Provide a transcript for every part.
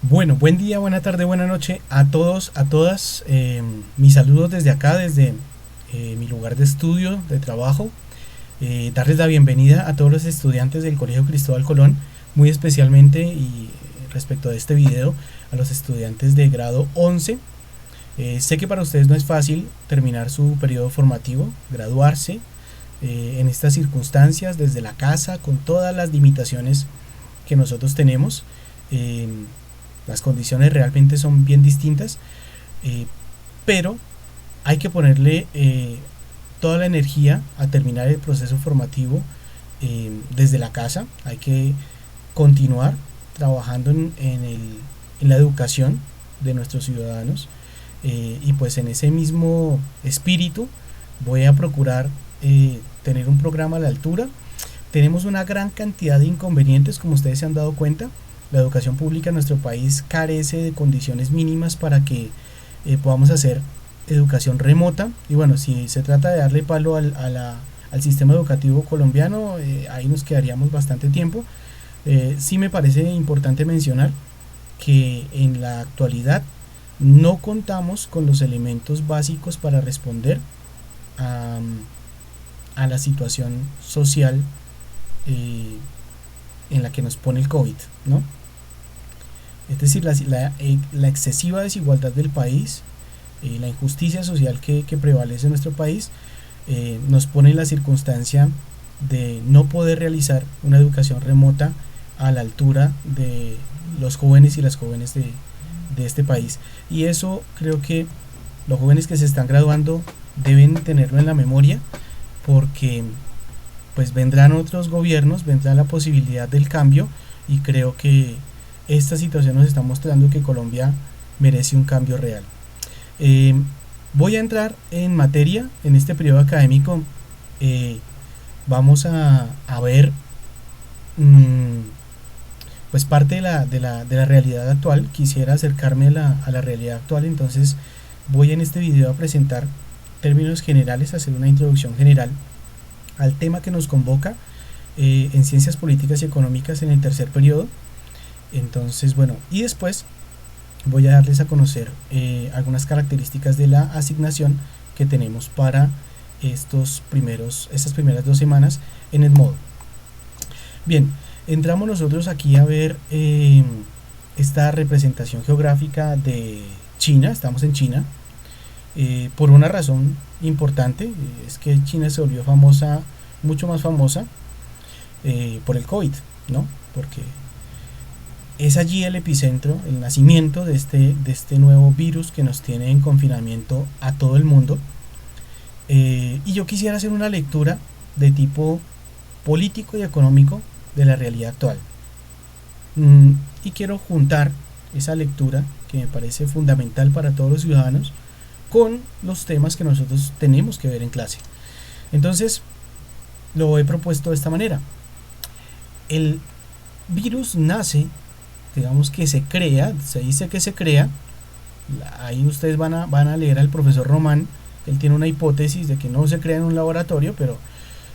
Bueno, buen día, buena tarde, buena noche a todos, a todas. Mis saludos desde acá, desde mi lugar de estudio, de trabajo. Darles la bienvenida a todos los estudiantes del Colegio Cristóbal Colón, muy especialmente y respecto a este video, a los estudiantes de grado 11. Sé que para ustedes no es fácil terminar su periodo formativo, graduarse en estas circunstancias, desde la casa, con todas las limitaciones que nosotros tenemos. Eh, las condiciones realmente son bien distintas, eh, pero hay que ponerle toda la energía a terminar el proceso formativo desde la casa. Hay que continuar trabajando en la educación de nuestros ciudadanos, y pues en ese mismo espíritu voy a procurar tener un programa a la altura. Tenemos una gran cantidad de inconvenientes, como ustedes se han dado cuenta. La educación pública en nuestro país carece de condiciones mínimas para que podamos hacer educación remota. Y bueno, si se trata de darle palo al sistema educativo colombiano, ahí nos quedaríamos bastante tiempo. Sí me parece importante mencionar que en la actualidad no contamos con los elementos básicos para responder a, a la situación social eh, en la que nos pone el COVID, ¿no? Es decir, la excesiva desigualdad del país, la injusticia social que prevalece en nuestro país, nos pone en la circunstancia de no poder realizar una educación remota a la altura de los jóvenes y las jóvenes de este país. Y eso creo que los jóvenes que se están graduando deben tenerlo en la memoria, porque pues vendrán otros gobiernos, vendrá la posibilidad del cambio, y creo que esta situación nos está mostrando que Colombia merece un cambio real. Eh, Voy a entrar en materia en este periodo académico. eh, Vamos a ver mmm, pues parte de la realidad actual. Quisiera acercarme a la realidad actual, entonces voy en este video a presentar términos generales, a hacer una introducción general al tema que nos convoca en ciencias políticas y económicas en el tercer periodo. Entonces, bueno, y después voy a darles a conocer algunas características de la asignación que tenemos para estas primeras 2 semanas en el módulo. Bien, entramos nosotros aquí a ver esta representación geográfica de China. Estamos en China por una razón importante. Es que China se volvió famosa, mucho más famosa por el COVID, ¿no? Porque es allí el epicentro, el nacimiento de este nuevo virus que nos tiene en confinamiento a todo el mundo. Y yo quisiera hacer una lectura de tipo político y económico de la realidad actual. Y quiero juntar esa lectura, que me parece fundamental para todos los ciudadanos, con los temas que nosotros tenemos que ver en clase. Entonces, lo he propuesto de esta manera. El virus nace, digamos que se crea, se dice que se crea. Ahí ustedes van a leer al profesor Román. Él tiene una hipótesis de que no se crea en un laboratorio, pero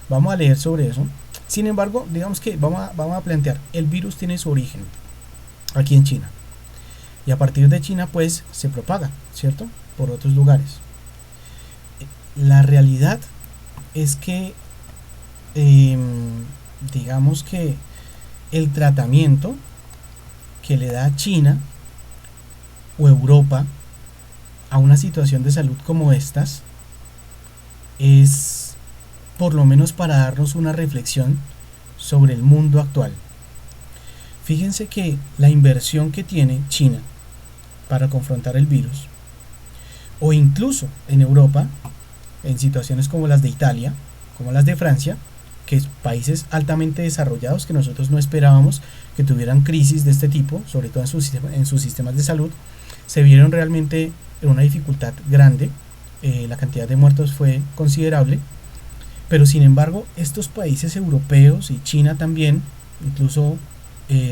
vamos a leer sobre eso. Sin embargo, digamos que vamos a plantear, el virus tiene su origen aquí en China. Y a partir de China, pues, se propaga, ¿cierto? Por otros lugares. La realidad es que, eh, digamos que el tratamiento que le da China o Europa a una situación de salud como estas es por lo menos para darnos una reflexión sobre el mundo actual. Fíjense que la inversión que tiene China para confrontar el virus, o incluso en Europa, en situaciones como las de Italia, como las de Francia, que es países altamente desarrollados que nosotros no esperábamos que tuvieran crisis de este tipo, sobre todo en sus sistemas de salud, se vieron realmente en una dificultad grande. La cantidad de muertos fue considerable, pero sin embargo estos países europeos y China también, incluso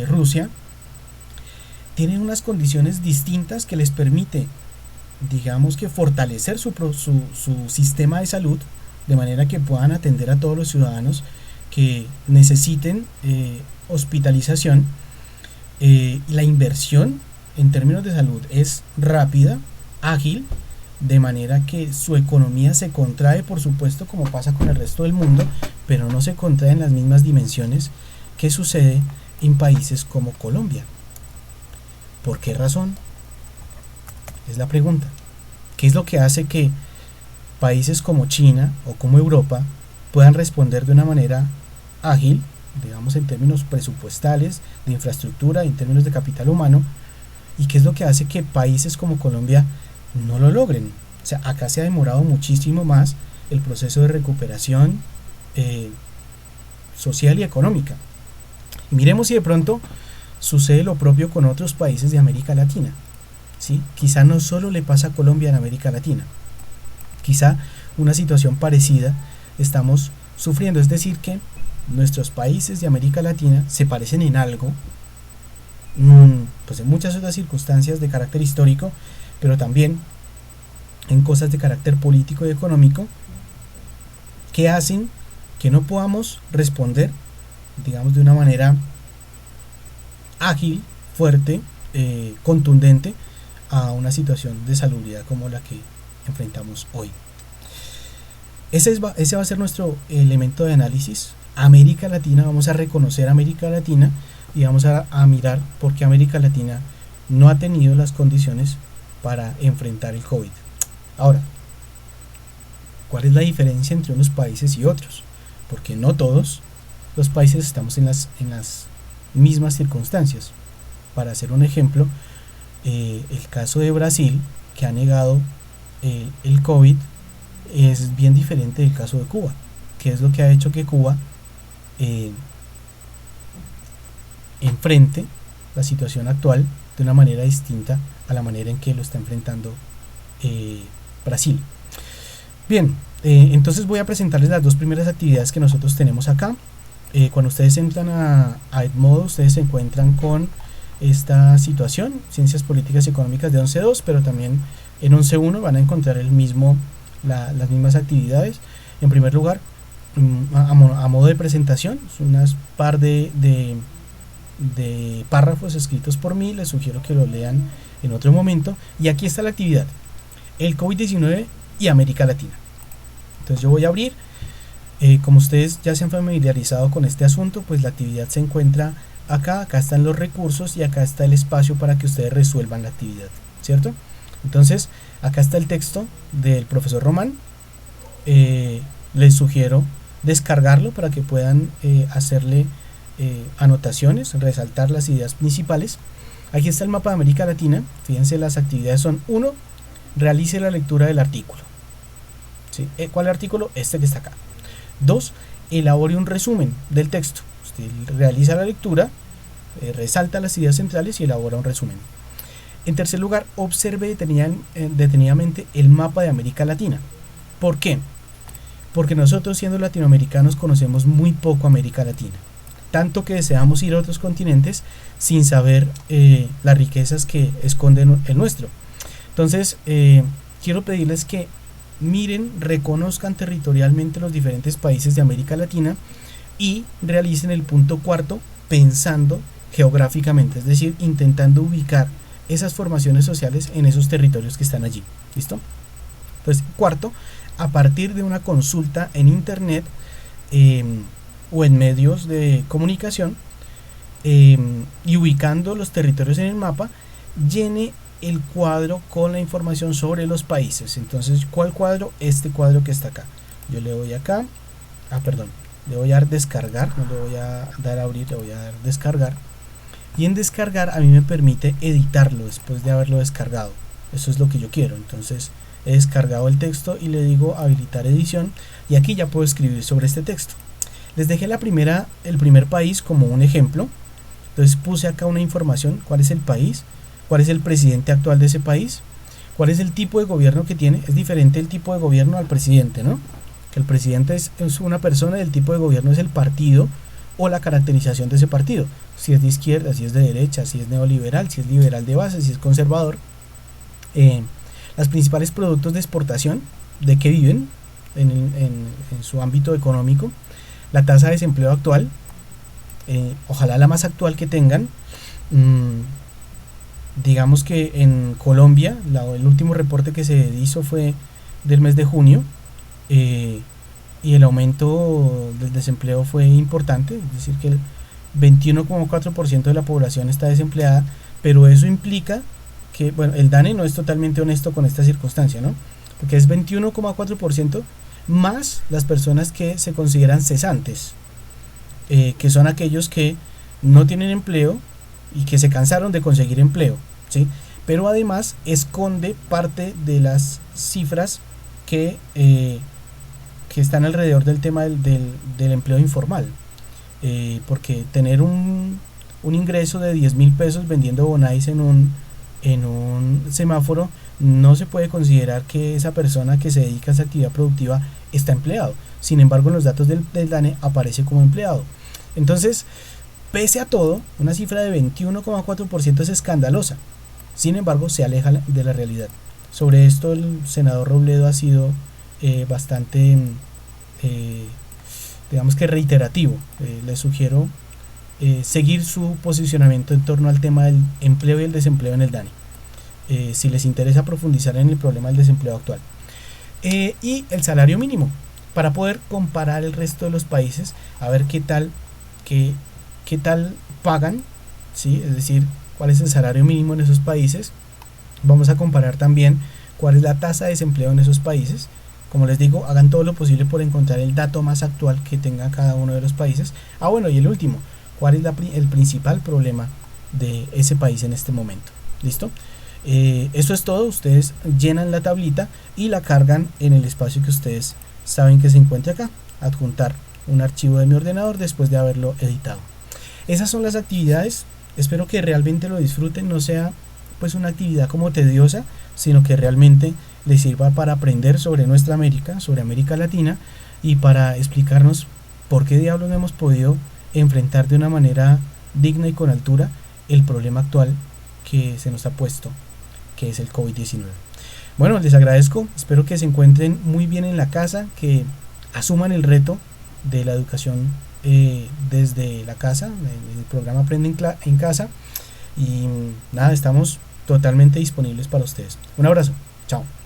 Rusia, tienen unas condiciones distintas que les permite, digamos que fortalecer su sistema de salud, de manera que puedan atender a todos los ciudadanos que necesiten hospitalización. La inversión en términos de salud es rápida, ágil, de manera que su economía se contrae, por supuesto, como pasa con el resto del mundo, pero no se contrae en las mismas dimensiones que sucede en países como Colombia. ¿Por qué razón? Es la pregunta. ¿Qué es lo que hace que países como China o como Europa puedan responder de una manera ágil, digamos en términos presupuestales, de infraestructura, en términos de capital humano, y qué es lo que hace que países como Colombia no lo logren? O sea, acá se ha demorado muchísimo más el proceso de recuperación social y económica. Y miremos si de pronto sucede lo propio con otros países de América Latina. ¿Sí? Quizá no solo le pasa a Colombia en América Latina, quizá una situación parecida estamos sufriendo, es decir que nuestros países de América Latina se parecen en algo, pues en muchas otras circunstancias de carácter histórico, pero también en cosas de carácter político y económico, que hacen que no podamos responder, digamos, de una manera ágil, fuerte, contundente a una situación de salubridad como la que enfrentamos hoy. Ese va a ser nuestro elemento de análisis. América Latina, vamos a reconocer América Latina y vamos a mirar por qué América Latina no ha tenido las condiciones para enfrentar el COVID. Ahora, ¿cuál es la diferencia entre unos países y otros? Porque no todos los países estamos en las mismas circunstancias. Para hacer un ejemplo, el caso de Brasil, que ha negado el COVID, es bien diferente del caso de Cuba, que es lo que ha hecho que Cuba enfrente la situación actual de una manera distinta a la manera en que lo está enfrentando Brasil. Bien, entonces voy a presentarles las dos primeras actividades que nosotros tenemos acá. Cuando ustedes entran a Edmodo, ustedes se encuentran con esta situación, Ciencias Políticas y Económicas de 11.2, pero también en 11.1 van a encontrar las mismas actividades. En primer lugar, a modo de presentación, unas par de párrafos escritos por mí, les sugiero que lo lean en otro momento. Y aquí está la actividad: el COVID-19 y América Latina. Entonces yo voy a abrir, como ustedes ya se han familiarizado con este asunto, pues la actividad se encuentra acá están los recursos y acá está el espacio para que ustedes resuelvan la actividad, ¿cierto? Entonces acá está el texto del profesor Román. Les sugiero descargarlo para que puedan hacerle anotaciones, resaltar las ideas principales. Aquí está el mapa de América Latina. Fíjense, las actividades son: 1. Realice la lectura del artículo. ¿Sí? ¿Cuál artículo? Este que está acá. 2. Elabore un resumen del texto. Usted realiza la lectura, resalta las ideas centrales y elabora un resumen. En tercer lugar, observe detenidamente el mapa de América Latina. ¿Por qué? Porque nosotros, siendo latinoamericanos, conocemos muy poco América Latina, tanto que deseamos ir a otros continentes sin saber las riquezas que esconden el nuestro. Entonces, quiero pedirles que miren, reconozcan territorialmente los diferentes países de América Latina y realicen el punto 4 pensando geográficamente, es decir, intentando ubicar esas formaciones sociales en esos territorios que están allí. ¿Listo? Entonces, cuarto, a partir de una consulta en internet o en medios de comunicación y ubicando los territorios en el mapa, llene el cuadro con la información sobre los países. Entonces, ¿cuál cuadro? Este cuadro que está acá. Yo le doy acá, le voy a dar descargar, no le voy a dar abrir, le voy a dar descargar. Y en descargar a mí me permite editarlo después de haberlo descargado. Eso es lo que yo quiero. Entonces he descargado el texto y le digo habilitar edición, y aquí ya puedo escribir sobre este texto. Les dejé el primer país como un ejemplo. Entonces puse acá una información: cuál es el país, cuál es el presidente actual de ese país, cuál es el tipo de gobierno que tiene. Es diferente el tipo de gobierno al presidente, ¿no? Que el presidente es una persona y el tipo de gobierno es el partido o la caracterización de ese partido. Si es de izquierda, si es de derecha, si es neoliberal, si es liberal de base, si es conservador. Los principales productos de exportación, de qué viven en su ámbito económico, la tasa de desempleo actual, ojalá la más actual que tengan, Digamos que en Colombia, el último reporte que se hizo fue del mes de junio, eh, y el aumento del desempleo fue importante, es decir, que el 21,4% de la población está desempleada, pero eso implica que, bueno, el DANE no es totalmente honesto con esta circunstancia, ¿no? Porque es 21,4% más las personas que se consideran cesantes, que son aquellos que no tienen empleo y que se cansaron de conseguir empleo, ¿sí? Pero además esconde parte de las cifras que están alrededor del tema del empleo informal, porque tener un ingreso de 10.000 pesos vendiendo bonais en un semáforo no se puede considerar que esa persona que se dedica a esa actividad productiva está empleado. Sin embargo, en los datos del DANE aparece como empleado. Entonces, pese a todo, una cifra de 21,4% es escandalosa. Sin embargo, se aleja de la realidad. Sobre esto el senador Robledo ha sido bastante, eh, digamos que reiterativo. Les sugiero seguir su posicionamiento en torno al tema del empleo y el desempleo en el DANE, si les interesa profundizar en el problema del desempleo actual. Y el salario mínimo, para poder comparar el resto de los países, a ver qué tal pagan, ¿sí? Es decir, cuál es el salario mínimo en esos países. Vamos a comparar también cuál es la tasa de desempleo en esos países. Como les digo, hagan todo lo posible por encontrar el dato más actual que tenga cada uno de los países. Bueno, y el último, cuál es el principal problema de ese país en este momento. ¿Listo? Eso es todo. Ustedes llenan la tablita y la cargan en el espacio que ustedes saben que se encuentra acá. Adjuntar un archivo de mi ordenador después de haberlo editado. Esas son las actividades. Espero que realmente lo disfruten, no sea pues una actividad como tediosa, sino que realmente les sirva para aprender sobre nuestra América, sobre América Latina, y para explicarnos por qué diablos no hemos podido enfrentar de una manera digna y con altura el problema actual que se nos ha puesto, que es el COVID-19. Bueno, les agradezco, espero que se encuentren muy bien en la casa, que asuman el reto de la educación desde la casa, el programa Aprende en Casa, y nada, estamos totalmente disponibles para ustedes. Un abrazo, chao.